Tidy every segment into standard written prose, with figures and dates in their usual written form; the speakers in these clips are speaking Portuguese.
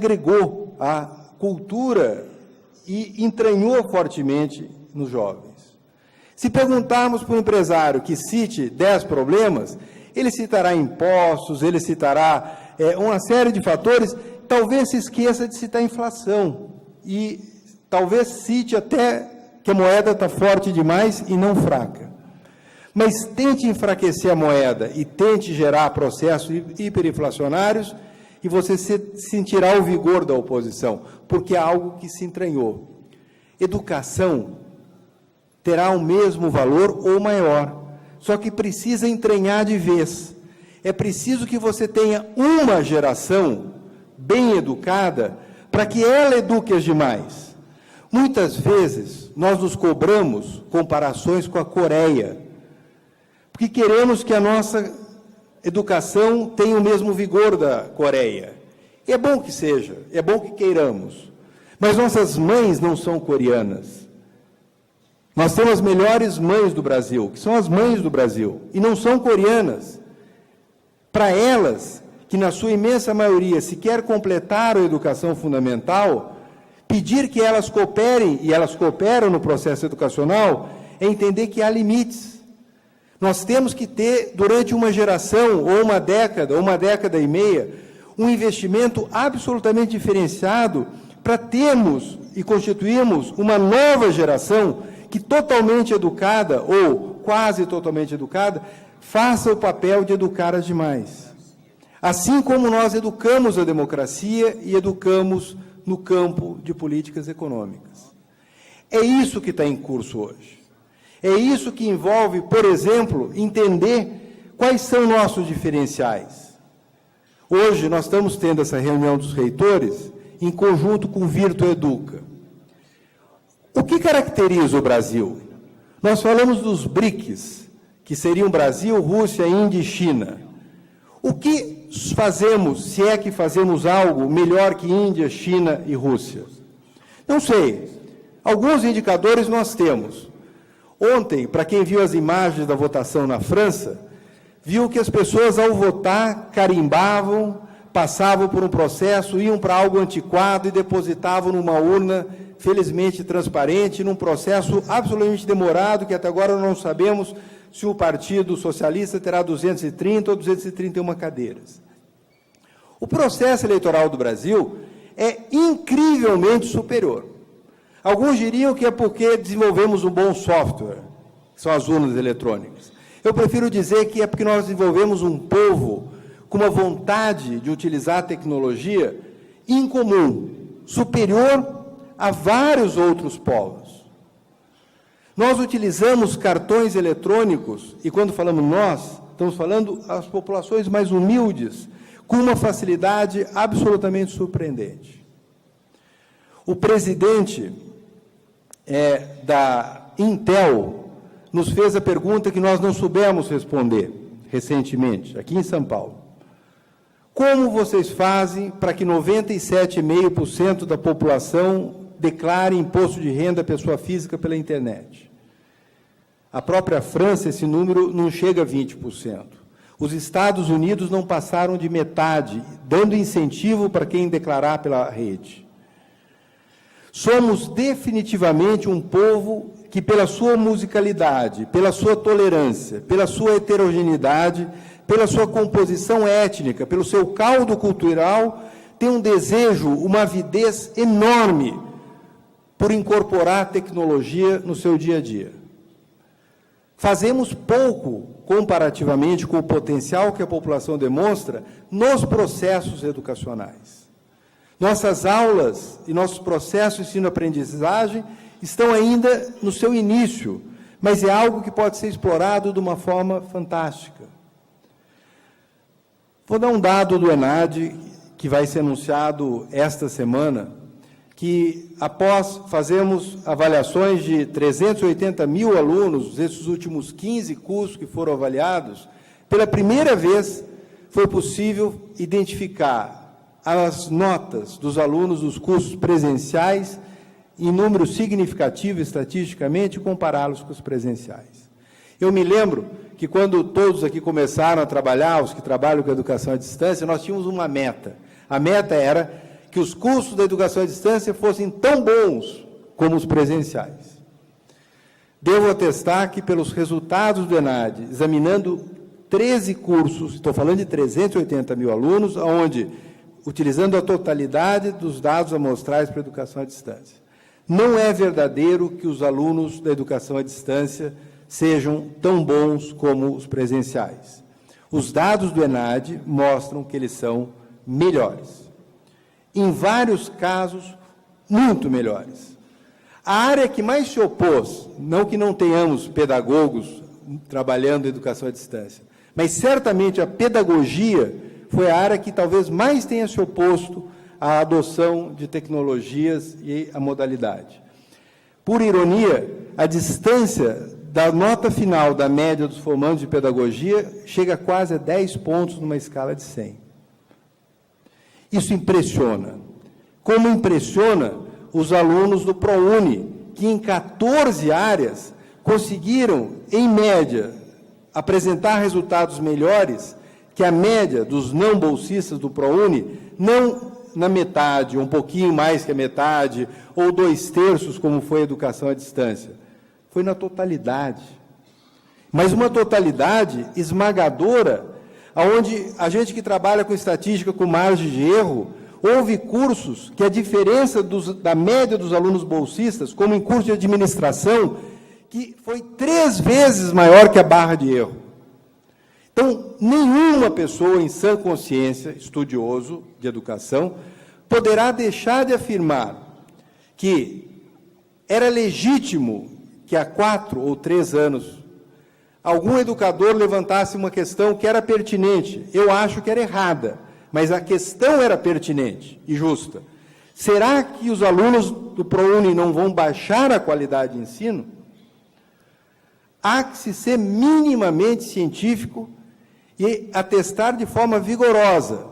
agregou a cultura e entranhou fortemente nos jovens. Se perguntarmos para um empresário que cite 10 problemas, ele citará impostos, ele citará uma série de fatores, talvez se esqueça de citar a inflação, e talvez cite até que a moeda está forte demais e não fraca. Mas tente enfraquecer a moeda e tente gerar processos hiperinflacionários e você sentirá o vigor da oposição, porque é algo que se entranhou. Educação terá o mesmo valor ou maior, só que precisa entranhar de vez. É preciso que você tenha uma geração bem educada para que ela eduque as demais. Muitas vezes nós nos cobramos comparações com a Coreia, porque queremos que a nossa educação tenha o mesmo vigor da Coreia. E é bom que seja, é bom que queiramos, mas nossas mães não são coreanas. Nós temos as melhores mães do Brasil, que são as mães do Brasil, e não são coreanas. Para elas, que na sua imensa maioria se quer completar a educação fundamental, pedir que elas cooperem, e elas cooperam no processo educacional, é entender que há limites. Nós temos que ter, durante uma geração, ou uma década e meia, um investimento absolutamente diferenciado para termos e constituirmos uma nova geração que totalmente educada, ou quase totalmente educada, faça o papel de educar as demais. Assim como nós educamos a democracia e educamos no campo de políticas econômicas. É isso que está em curso hoje. É isso que envolve, por exemplo, entender quais são nossos diferenciais. Hoje nós estamos tendo essa reunião dos reitores em conjunto com o Virtua Educa. O que caracteriza o Brasil? Nós falamos dos BRICS, que seriam Brasil, Rússia, Índia e China. O que fazemos, se é que fazemos algo melhor que Índia, China e Rússia? Não sei. Alguns indicadores nós temos. Ontem, para quem viu as imagens da votação na França, viu que as pessoas, ao votar, carimbavam, passavam por um processo, iam para algo antiquado e depositavam numa urna, felizmente transparente, num processo absolutamente demorado, que até agora não sabemos se o Partido Socialista terá 230 ou 231 cadeiras. O processo eleitoral do Brasil é incrivelmente superior. Alguns diriam que é porque desenvolvemos um bom software, que são as urnas eletrônicas. Eu prefiro dizer que é porque nós desenvolvemos um povo com uma vontade de utilizar a tecnologia incomum, superior a vários outros povos. Nós utilizamos cartões eletrônicos, e quando falamos nós, estamos falando as populações mais humildes, com uma facilidade absolutamente surpreendente. O presidente da Intel nos fez a pergunta que nós não soubemos responder recentemente, aqui em São Paulo. Como vocês fazem para que 97,5% da população declare imposto de renda à pessoa física pela internet? A própria França, esse número não chega a 20%. Os Estados Unidos não passaram de metade, dando incentivo para quem declarar pela rede. Somos definitivamente um povo que, pela sua musicalidade, pela sua tolerância, pela sua heterogeneidade, pela sua composição étnica, pelo seu caldo cultural, tem um desejo, uma avidez enorme por incorporar tecnologia no seu dia a dia. Fazemos pouco, comparativamente com o potencial que a população demonstra nos processos educacionais. Nossas aulas e nossos processos de ensino-aprendizagem estão ainda no seu início, mas é algo que pode ser explorado de uma forma fantástica. Vou dar um dado do ENAD, que vai ser anunciado esta semana, que após fazermos avaliações de 380 mil alunos, esses últimos 15 cursos que foram avaliados, pela primeira vez foi possível identificar as notas dos alunos dos cursos presenciais em número significativo estatisticamente e compará-los com os presenciais. Eu me lembro que quando todos aqui começaram a trabalhar, os que trabalham com a educação à distância, nós tínhamos uma meta. A meta era que os cursos da educação à distância fossem tão bons como os presenciais. Devo atestar que, pelos resultados do ENAD, examinando 13 cursos, estou falando de 380 mil alunos, onde, utilizando a totalidade dos dados amostrais para a educação à distância, não é verdadeiro que os alunos da educação à distância sejam tão bons como os presenciais. Os dados do ENAD mostram que eles são melhores. Em vários casos, muito melhores. A área que mais se opôs, não que não tenhamos pedagogos trabalhando em educação à distância, mas certamente a pedagogia foi a área que talvez mais tenha se oposto à adoção de tecnologias e à modalidade. Por ironia, a distância da nota final da média dos formandos de pedagogia chega quase a 10 pontos numa escala de 100. Isso impressiona. Como impressiona os alunos do ProUni, que em 14 áreas conseguiram, em média, apresentar resultados melhores que a média dos não bolsistas do ProUni, não na metade, um pouquinho mais que a metade, ou 2/3, como foi a educação à distância. Foi na totalidade. Mas uma totalidade esmagadora, onde a gente que trabalha com estatística, com margem de erro, houve cursos que a diferença da média dos alunos bolsistas, como em curso de administração, que foi 3 vezes maior que a barra de erro. Então, nenhuma pessoa em sã consciência, estudioso de educação, poderá deixar de afirmar que era legítimo que há 4 ou 3 anos algum educador levantasse uma questão que era pertinente. Eu acho que era errada, mas a questão era pertinente e justa. Será que os alunos do ProUni não vão baixar a qualidade de ensino? Há que se ser minimamente científico e atestar de forma vigorosa.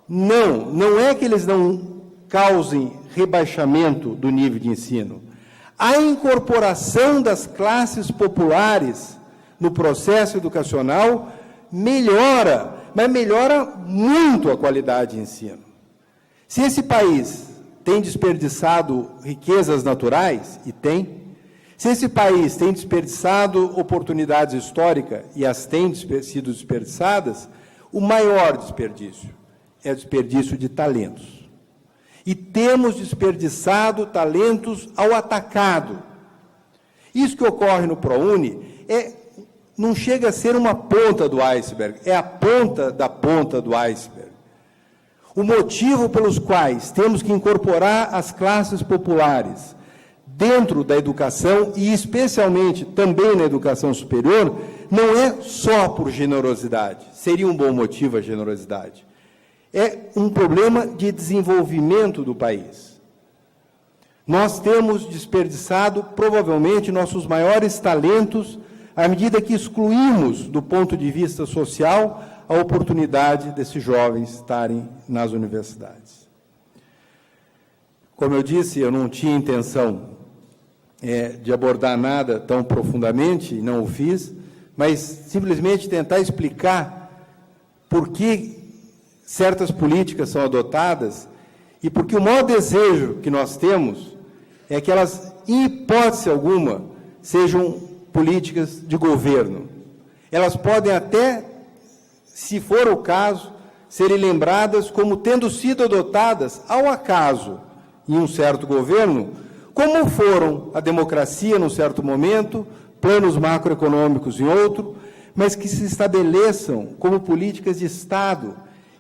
Não é que eles não causem rebaixamento do nível de ensino. A incorporação das classes populares no processo educacional melhora, mas melhora muito a qualidade de ensino. Se esse país tem desperdiçado riquezas naturais, e tem, se esse país tem desperdiçado oportunidades históricas, e as têm sido desperdiçadas, o maior desperdício é o desperdício de talentos. E temos desperdiçado talentos ao atacado. Isso que ocorre no ProUni não chega a ser uma ponta do iceberg, é a ponta do iceberg. O motivo pelos quais temos que incorporar as classes populares dentro da educação, e especialmente também na educação superior, não é só por generosidade, seria um bom motivo a generosidade. É um problema de desenvolvimento do país. Nós temos desperdiçado, provavelmente, nossos maiores talentos, à medida que excluímos, do ponto de vista social, a oportunidade desses jovens estarem nas universidades. Como eu disse, eu não tinha intenção de abordar nada tão profundamente, e não o fiz, mas simplesmente tentar explicar por que certas políticas são adotadas e porque o maior desejo que nós temos é que elas, em hipótese alguma, sejam políticas de governo. Elas podem até, se for o caso, serem lembradas como tendo sido adotadas ao acaso em um certo governo, como foram a democracia num certo momento, planos macroeconômicos em outro, mas que se estabeleçam como políticas de Estado,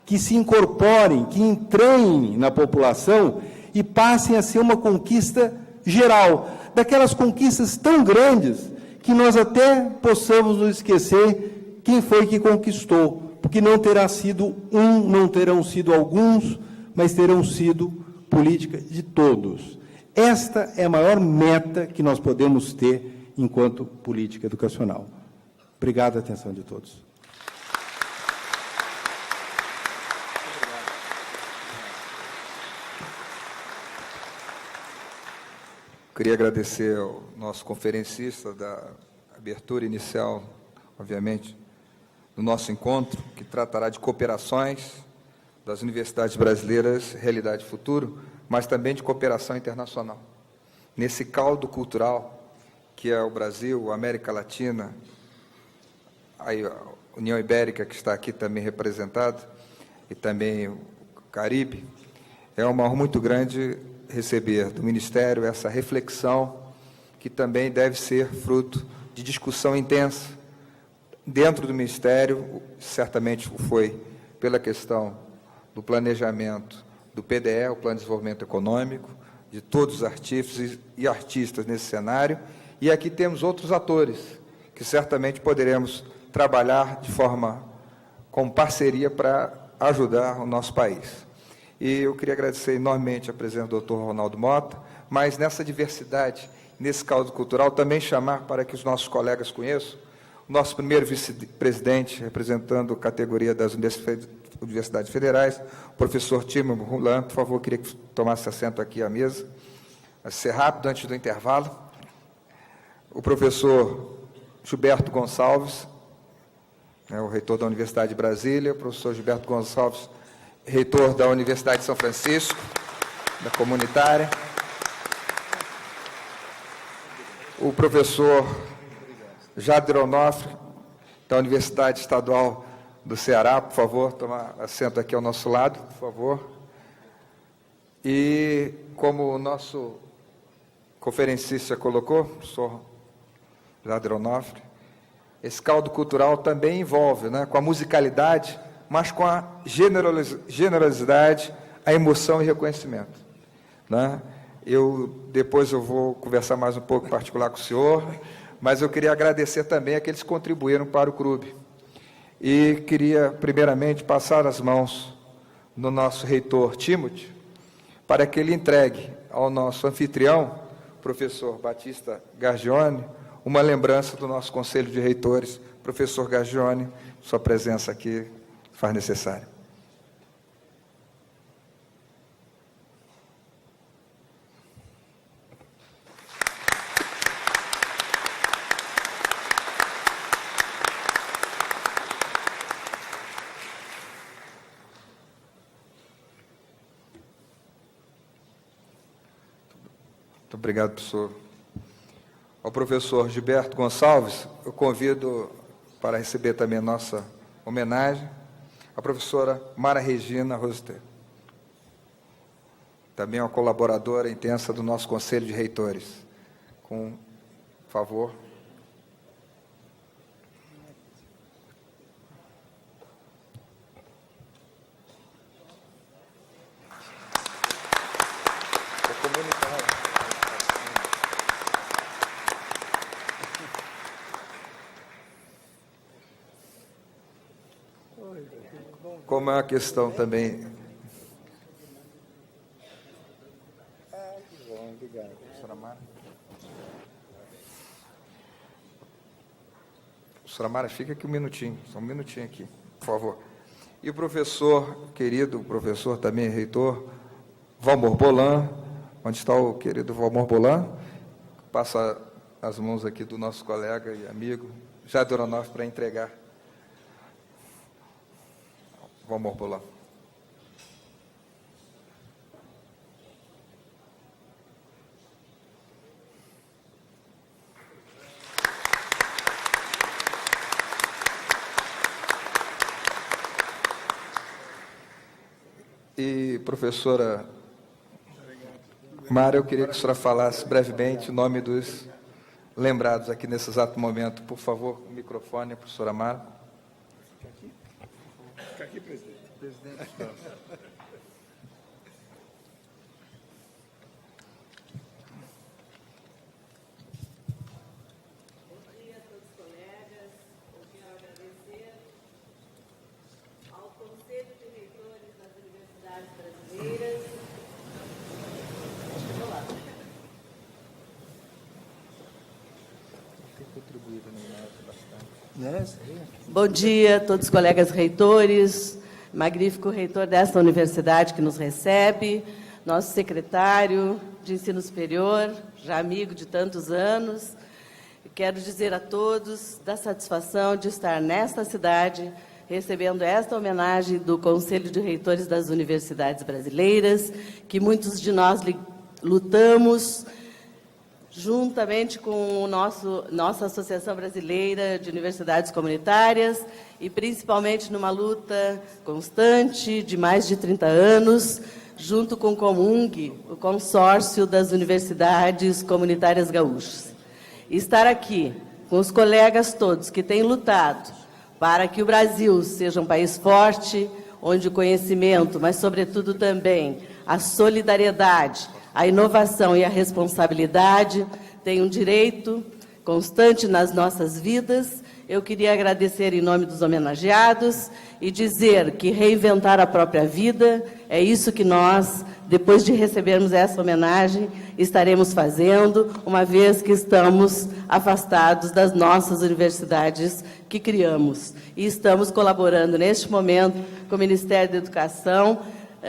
que se incorporem, que entranhem na população e passem a ser uma conquista geral, daquelas conquistas tão grandes que nós até possamos nos esquecer quem foi que conquistou, porque não terá sido não terão sido alguns, mas terão sido políticas de todos. Esta é a maior meta que nós podemos ter enquanto política educacional. Obrigado pela atenção de todos. Queria agradecer ao nosso conferencista da abertura inicial, obviamente, do nosso encontro, que tratará de cooperações das universidades brasileiras Realidade e Futuro, mas também de cooperação internacional. Nesse caldo cultural que é o Brasil, a América Latina, a União Ibérica, que está aqui também representada, e também o Caribe, é uma honra muito grande receber do Ministério essa reflexão, que também deve ser fruto de discussão intensa dentro do Ministério, certamente foi pela questão do planejamento do PDE, o Plano de Desenvolvimento Econômico, de todos os artífices e artistas nesse cenário, e aqui temos outros atores, que certamente poderemos trabalhar de forma, com parceria, para ajudar o nosso país. E eu queria agradecer enormemente a presença do Dr. Ronaldo Mota, mas nessa diversidade, nesse caldo cultural, também chamar para que os nossos colegas conheçam o nosso primeiro vice-presidente, representando a categoria das universidades federais, o professor Timothy Rouland. Por favor, queria que tomasse assento aqui à mesa. Vai ser rápido, antes do intervalo. O professor Gilberto Gonçalves, o reitor da Universidade de Brasília, o professor Gilberto Gonçalves, reitor da Universidade de São Francisco, da Comunitária, o professor Jader Onofre, da Universidade Estadual do Ceará, por favor, tomar assento aqui ao nosso lado, por favor. E, como o nosso conferencista colocou, o professor Jader Onofre, esse caldo cultural também envolve, com a musicalidade, mas com a generosidade, a emoção e reconhecimento. Depois eu vou conversar mais um pouco em particular com o senhor, mas eu queria agradecer também àqueles que contribuíram para o clube. E queria, primeiramente, passar as mãos no nosso reitor Timothy, para que ele entregue ao nosso anfitrião, professor Batista Gargione, uma lembrança do nosso Conselho de Reitores. Professor Gargione, sua presença aqui faz necessário. Muito obrigado, professor. Ao professor Gilberto Gonçalves, eu convido para receber também a nossa homenagem a professora Mara Regina Roster, também uma colaboradora intensa do nosso Conselho de Reitores. Por favor. Como é uma questão também... Obrigado, professora Mara. Professora Mara, fica aqui um minutinho, só um minutinho aqui, por favor. E o professor, querido professor, também reitor, Valmor Bolan, onde está o querido Valmor Bolan? Passa as mãos aqui do nosso colega e amigo, Jader Onofre, para entregar. Valmor Bolan. E, professora Mara, eu queria que a senhora falasse brevemente o nome dos lembrados aqui nesse exato momento. Por favor, o microfone, professora Mara. Fica aqui, presidente. Bom dia a todos os colegas. Eu quero agradecer ao Conselho de Reitores das Universidades Brasileiras. Bom dia a todos os colegas reitores, magnífico reitor desta universidade que nos recebe, nosso secretário de Ensino Superior, já amigo de tantos anos. Eu quero dizer a todos da satisfação de estar nesta cidade, recebendo esta homenagem do Conselho de Reitores das Universidades Brasileiras, que muitos de nós lutamos juntamente com nossa Associação Brasileira de Universidades Comunitárias e principalmente numa luta constante de mais de 30 anos, junto com o Comung, o Consórcio das Universidades Comunitárias Gaúchas. E estar aqui com os colegas todos que têm lutado para que o Brasil seja um país forte, onde o conhecimento, mas sobretudo também a solidariedade, a inovação e a responsabilidade têm um direito constante nas nossas vidas. Eu queria agradecer em nome dos homenageados e dizer que reinventar a própria vida é isso que nós, depois de recebermos essa homenagem, estaremos fazendo, uma vez que estamos afastados das nossas universidades que criamos. E estamos colaborando, neste momento, com o Ministério da Educação,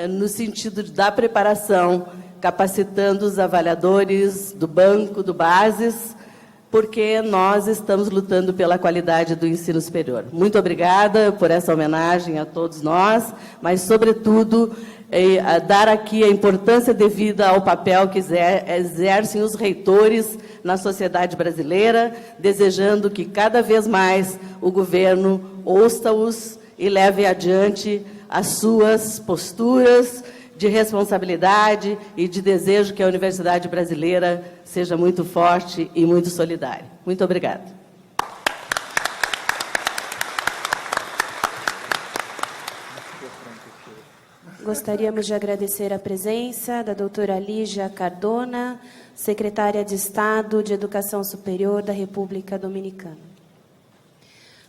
no sentido da preparação, capacitando os avaliadores do banco, do Bases, porque nós estamos lutando pela qualidade do ensino superior. Muito obrigada por essa homenagem a todos nós, mas, sobretudo, dar aqui a importância devida ao papel que exercem os reitores na sociedade brasileira, desejando que cada vez mais o governo ouça-os e leve adiante as suas posturas de responsabilidade e de desejo que a universidade brasileira seja muito forte e muito solidária. Muito obrigada. Gostaríamos de agradecer a presença da doutora Lígia Cardona, secretária de Estado de Educação Superior da República Dominicana.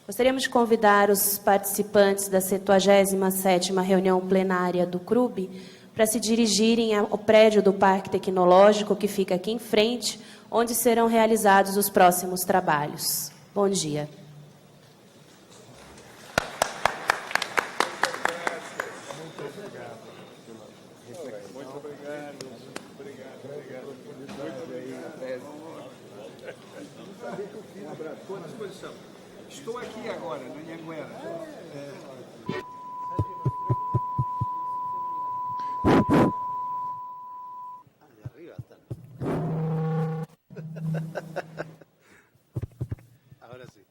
Gostaríamos de convidar os participantes da 77ª reunião plenária do CRUB para se dirigirem ao prédio do Parque Tecnológico, que fica aqui em frente, onde serão realizados os próximos trabalhos. Bom dia. Estou aqui agora, na Anhanguera.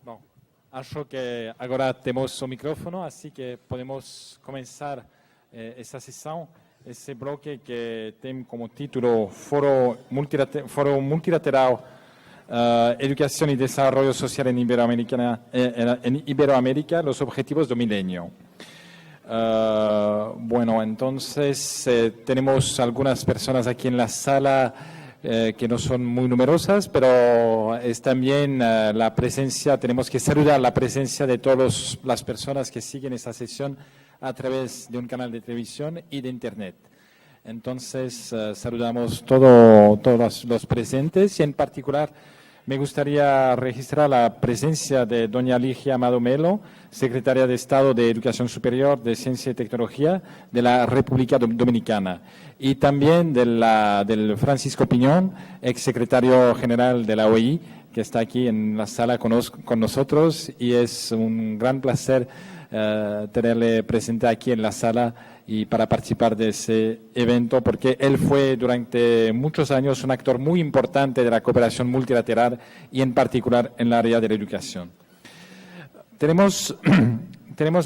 Bom, acho que agora temos o micrófono, assim que podemos começar essa sessão, esse bloco que tem como título Foro Multilateral Educación y Desarrollo Social en Iberoamérica, los objetivos del milenio. Bueno, entonces tenemos algunas personas aquí en la sala que no son muy numerosas, pero es también la presencia, tenemos que saludar la presencia de todas las personas que siguen esta sesión a través de un canal de televisión y de Internet. Entonces, saludamos todos los presentes y en particular me gustaría registrar la presencia de doña Ligia Amado Melo, secretaria de Estado de Educación Superior, de Ciencia y Tecnología de la República Dominicana, y también del Francisco Piñón, exsecretario general de la OEI, que está aquí en la sala con nosotros, y es un gran placer tenerle presente aquí en la sala y para participar de ese evento, porque él fue durante muchos años un actor muy importante de la cooperación multilateral y en particular en el área de la educación. Tenemos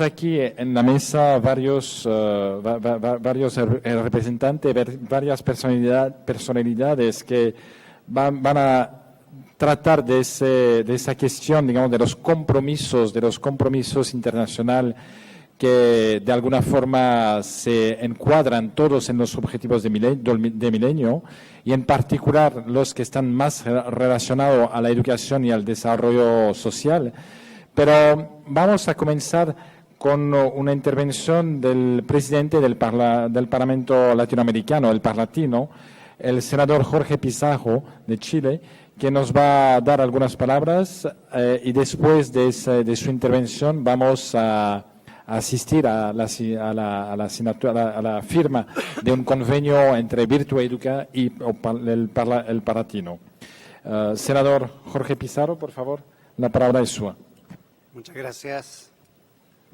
aquí en la mesa varios representantes, varias personalidades que van a tratar de esa cuestión, digamos, de los compromisos internacionales que de alguna forma se encuadran todos en los objetivos de milenio y en particular los que están más relacionados a la educación y al desarrollo social. Pero vamos a comenzar con una intervención del presidente del Parlamento Latinoamericano, el Parlatino, el senador Jorge Pizarro de Chile, que nos va a dar algunas palabras y después de su intervención vamos a asistir a la firma de un convenio entre Virtua Educa y el Parlatino. Senador Jorge Pizarro, por favor, la palabra es suya. Muchas gracias.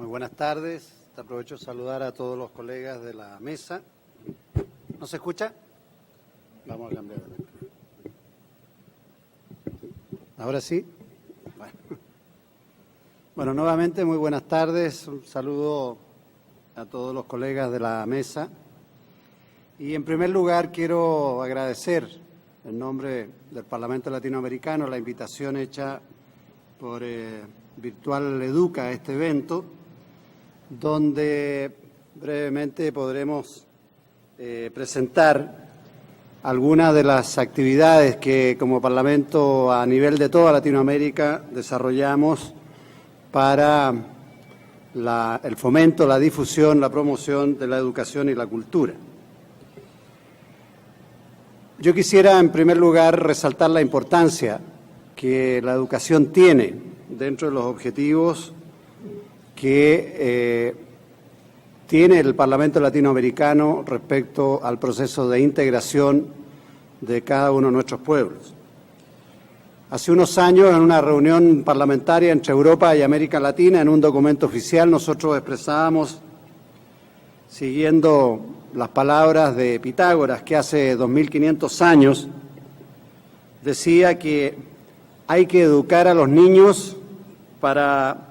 Muy buenas tardes. Aprovecho de saludar a todos los colegas de la mesa. ¿No se escucha? Vamos a cambiar. ¿Ahora sí? Bueno, nuevamente muy buenas tardes. Un saludo a todos los colegas de la mesa. Y en primer lugar quiero agradecer en nombre del Parlamento Latinoamericano la invitación hecha por Virtual Educa a este evento, donde brevemente podremos presentar algunas de las actividades que como Parlamento a nivel de toda Latinoamérica desarrollamos para el fomento, la difusión, la promoción de la educación y la cultura. Yo quisiera en primer lugar resaltar la importancia que la educación tiene dentro de los objetivos que tiene el Parlamento Latinoamericano respecto al proceso de integración de cada uno de nuestros pueblos. Hace unos años, en una reunión parlamentaria entre Europa y América Latina, en un documento oficial, nosotros expresábamos, siguiendo las palabras de Pitágoras, que hace 2500 años decía que hay que educar a los niños para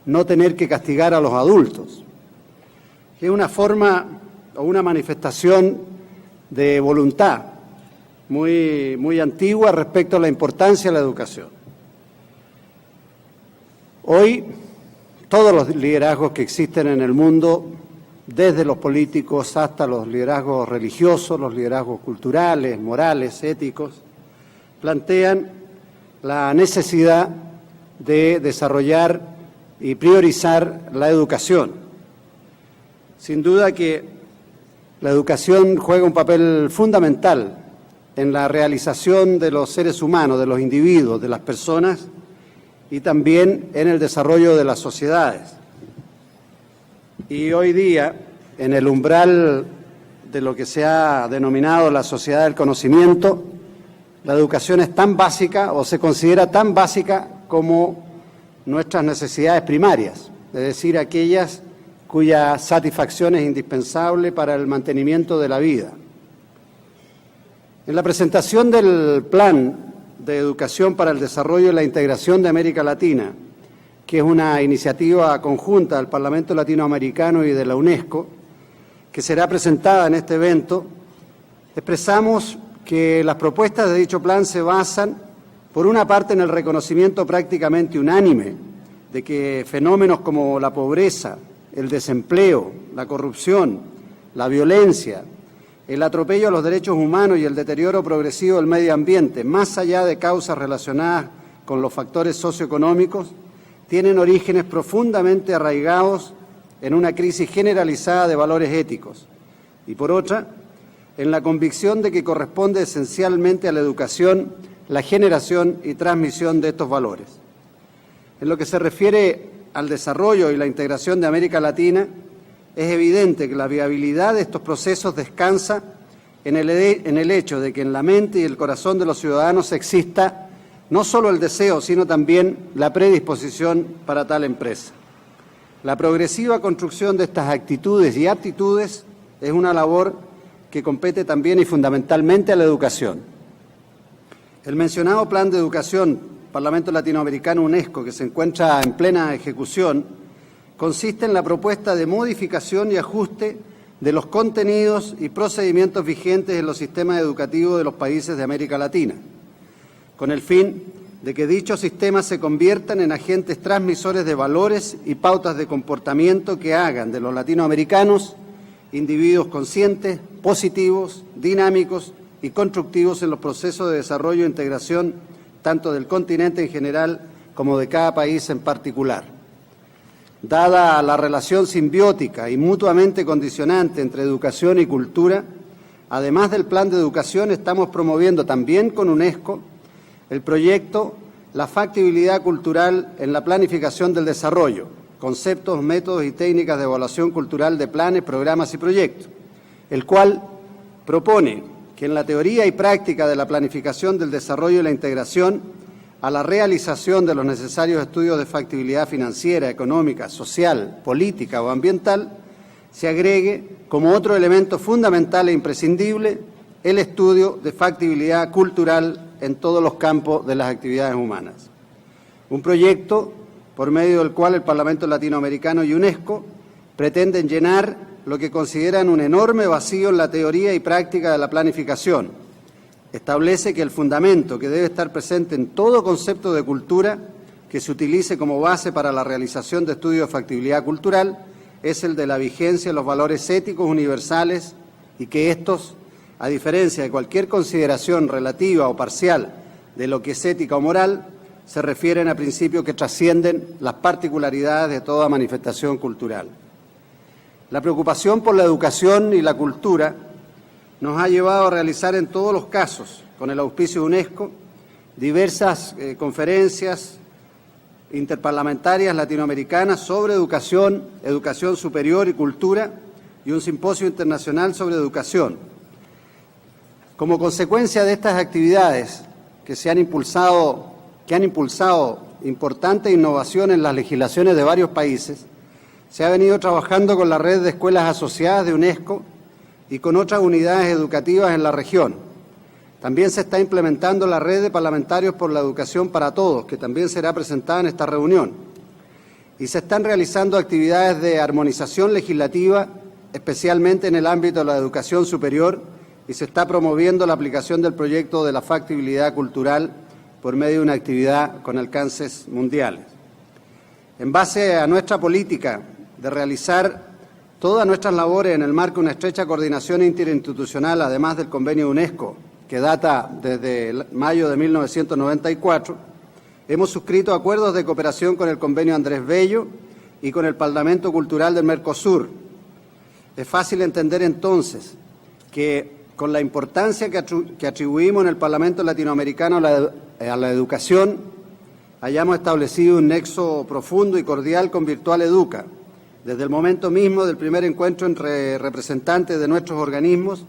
no tener que castigar a los adultos. Es una forma o una manifestación de voluntad muy antigua respecto a la importancia de la educación. Hoy, todos los liderazgos que existen en el mundo, desde los políticos hasta los liderazgos religiosos, los liderazgos culturales, morales, éticos, plantean la necesidad de desarrollar y priorizar la educación. Sin duda que la educación juega un papel fundamental en la realización de los seres humanos, de los individuos, de las personas y también en el desarrollo de las sociedades. Y hoy día, en el umbral de lo que se ha denominado la sociedad del conocimiento, la educación es tan básica o se considera tan básica como nuestras necesidades primarias, es decir, aquellas cuya satisfacción es indispensable para el mantenimiento de la vida. En la presentación del Plan de Educación para el Desarrollo y la Integración de América Latina, que es una iniciativa conjunta del Parlamento Latinoamericano y de la UNESCO, que será presentada en este evento, expresamos que las propuestas de dicho plan se basan, por una parte, en el reconocimiento prácticamente unánime de que fenómenos como la pobreza, el desempleo, la corrupción, la violencia, el atropello a los derechos humanos y el deterioro progresivo del medio ambiente, más allá de causas relacionadas con los factores socioeconómicos, tienen orígenes profundamente arraigados en una crisis generalizada de valores éticos y, por otra, en la convicción de que corresponde esencialmente a la educación la generación y transmisión de estos valores. En lo que se refiere al desarrollo y la integración de América Latina, es evidente que la viabilidad de estos procesos descansa en el hecho de que en la mente y el corazón de los ciudadanos exista no solo el deseo, sino también la predisposición para tal empresa. La progresiva construcción de estas actitudes y aptitudes es una labor que compete también y fundamentalmente a la educación. El mencionado Plan de Educación, Parlamento Latinoamericano UNESCO, que se encuentra en plena ejecución, consiste en la propuesta de modificación y ajuste de los contenidos y procedimientos vigentes en los sistemas educativos de los países de América Latina, con el fin de que dichos sistemas se conviertan en agentes transmisores de valores y pautas de comportamiento que hagan de los latinoamericanos individuos conscientes, positivos, dinámicos y constructivos en los procesos de desarrollo e integración tanto del continente en general como de cada país en particular. Dada la relación simbiótica y mutuamente condicionante entre educación y cultura, además del plan de educación, estamos promoviendo también con UNESCO el proyecto La factibilidad cultural en la planificación del desarrollo, conceptos, métodos y técnicas de evaluación cultural de planes, programas y proyectos, el cual propone que en la teoría y práctica de la planificación del desarrollo y la integración a la realización de los necesarios estudios de factibilidad financiera, económica, social, política o ambiental, se agregue como otro elemento fundamental e imprescindible el estudio de factibilidad cultural en todos los campos de las actividades humanas. Un proyecto por medio del cual el Parlamento Latinoamericano y UNESCO pretenden llenar lo que consideran un enorme vacío en la teoría y práctica de la planificación. Establece que el fundamento que debe estar presente en todo concepto de cultura que se utilice como base para la realización de estudios de factibilidad cultural es el de la vigencia de los valores éticos universales y que estos, a diferencia de cualquier consideración relativa o parcial de lo que es ética o moral, se refieren a principios que trascienden las particularidades de toda manifestación cultural. La preocupación por la educación y la cultura nos ha llevado a realizar en todos los casos, con el auspicio de UNESCO, diversas conferencias interparlamentarias latinoamericanas sobre educación, educación superior y cultura, y un simposio internacional sobre educación. Como consecuencia de estas actividades que han impulsado importantes innovaciones en las legislaciones de varios países, se ha venido trabajando con la red de escuelas asociadas de UNESCO y con otras unidades educativas en la región. También se está implementando la red de parlamentarios por la educación para todos, que también será presentada en esta reunión. Y se están realizando actividades de armonización legislativa, especialmente en el ámbito de la educación superior, y se está promoviendo la aplicación del proyecto de la factibilidad cultural por medio de una actividad con alcances mundiales. En base a nuestra política de realizar todas nuestras labores en el marco de una estrecha coordinación interinstitucional, además del convenio de UNESCO, que data desde mayo de 1994, hemos suscrito acuerdos de cooperación con el convenio Andrés Bello y con el Parlamento Cultural del Mercosur. Es fácil entender entonces que con la importancia que atribuimos en el Parlamento Latinoamericano a la educación, hayamos establecido un nexo profundo y cordial con Virtual Educa, desde el momento mismo del primer encuentro entre representantes de nuestros organismos,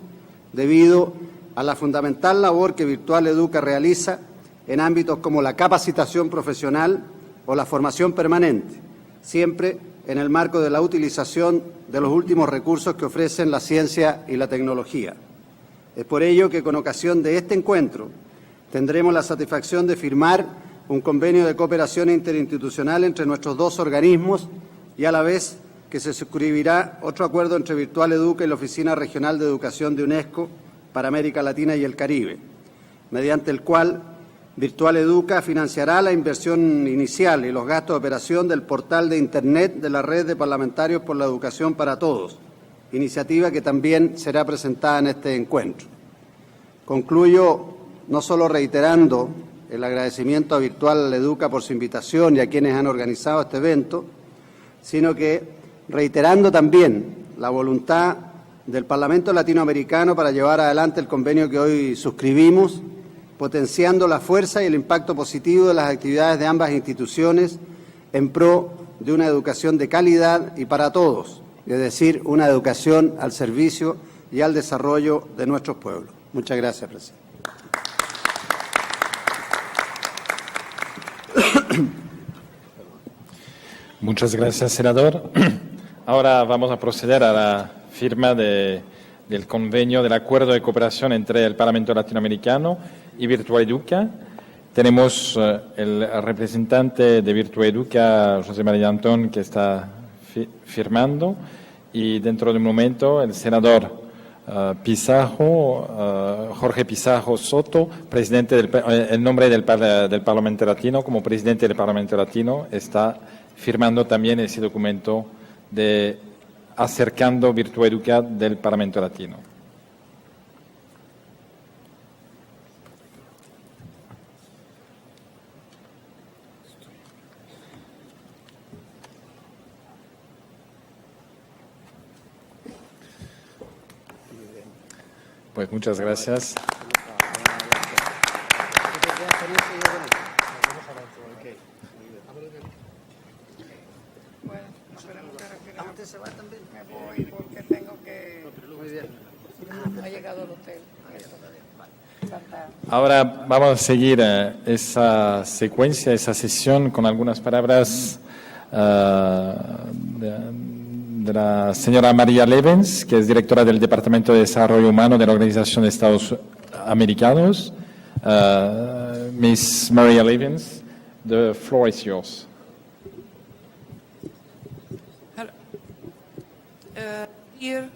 debido a la fundamental labor que Virtual Educa realiza en ámbitos como la capacitación profesional o la formación permanente, siempre en el marco de la utilización de los últimos recursos que ofrecen la ciencia y la tecnología. Es por ello que con ocasión de este encuentro tendremos la satisfacción de firmar un convenio de cooperación interinstitucional entre nuestros dos organismos y a la vez que se suscribirá otro acuerdo entre Virtual Educa y la Oficina Regional de Educación de UNESCO para América Latina y el Caribe, mediante el cual Virtual Educa financiará la inversión inicial y los gastos de operación del portal de Internet de la Red de Parlamentarios por la Educación para Todos, iniciativa que también será presentada en este encuentro. Concluyo no solo reiterando el agradecimiento a Virtual Educa por su invitación y a quienes han organizado este evento, sino que reiterando también la voluntad del Parlamento Latinoamericano para llevar adelante el convenio que hoy suscribimos, potenciando la fuerza y el impacto positivo de las actividades de ambas instituciones en pro de una educación de calidad y para todos, es decir, una educación al servicio y al desarrollo de nuestros pueblos. Muchas gracias, presidente. Muchas gracias, senador. Ahora vamos a proceder a la firma del convenio del acuerdo de cooperación entre el Parlamento Latinoamericano y Virtual Educa. Tenemos el representante de Virtual Educa, José María Antón, que está firmando, y dentro de un momento el senador Jorge Pizarro Soto, presidente en nombre del Parlamento Latino, como presidente del Parlamento Latino, está firmando también ese documento de acercando Virtual Educa del Parlamento Latino. Pues muchas gracias. ¿Usted se va también? Me voy porque tengo que... No ha llegado al hotel. Ahora vamos a seguir esa secuencia, esa sesión con algunas palabras de la señora María Levens, que es directora del Departamento de Desarrollo Humano de la Organización de Estados Americanos. Miss Maria Levens, the floor is yours. Dear